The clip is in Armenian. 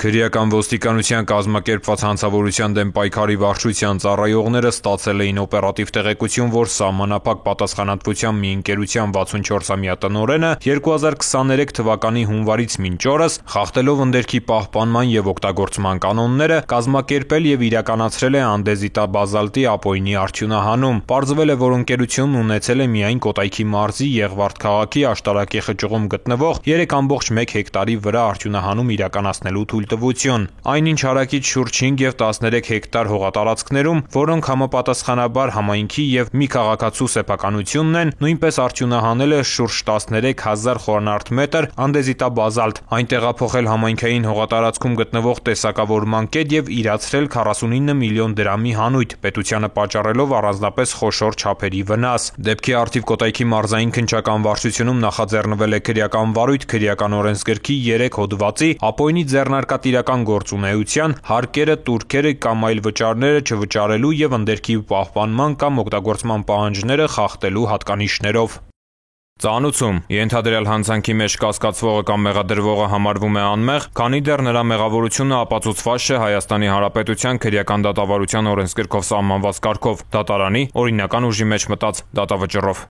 Քրեական ոստիկանության կազմակերպված հանցավորության դեմ պայքարի վարչության ծառայողները ստացել էին օպերատիվ տեղեկություն, որ սահմանափակ պատասխանատվության մի ընկերության 64-ամյա տնօրենը 2023 թվականի հունվարից մինչ օրս, խախտելով ընդերքի պահպանման և օգտագործման կանոնները, կազմակերպել և իրականացրել է անդեզիտաբազալտի ապօրինի արդյունահանում։ Պարզվել է, որ ընկերությունն ունեցել է միայն Կոտայքի մարզի Եղվարդ քաղաքի Աշտարակի խճուղում գտնվող 3,1 հեկտարի վրա արդյունահանում իրականացնելու թույլտվություն։ Այնինչ հարակից շուրջ 5 և 13 հեկտար հողատարածքներում, որոնք համապատասխանաբար համայնքի և մի քաղաքացու սեփականությունն են, նույնպես արդյունահանել է շուրջ 13,000 խորանարդ մետր անդեզիտաբազալտ, այն տեղափոխել համայնքային հողատարածքում գտնվող տեսակավորման կետ և իրացրել 49 միլիոն դրամի հանույթ, պետությանը պատճառելով առանձնապես խոշոր չափերի վնաս։ Դեպքի առթիվ Կոտայքի մարզային քննչական վարչությունում նախաձեռնվել է քրեական վարույթ քրեական օրենսգրքի 3 հոդվածի ապօրինի ձեռնարկատիրական գործունեության, հարկերը, տուրքերը կամ այլ վճարները չվճարելու և ընդերքի պահպանման կամ օգտագործման պահանջները խախտելու հատկանիշներով։ Ծանուցում. ենթադրյալ հանցանքի մեջ կասկածվողը կամ մեղադրվողը համարվում է անմեղ, քանի դեռ նրա մեղավորությունը ապացուցված չէ Հայաստանի Հանրապետության քրեական դատավարության օրենսգրքով սահմանված կարգով, դատարանի օրինական ուժի մեջ մտած դատավճռով։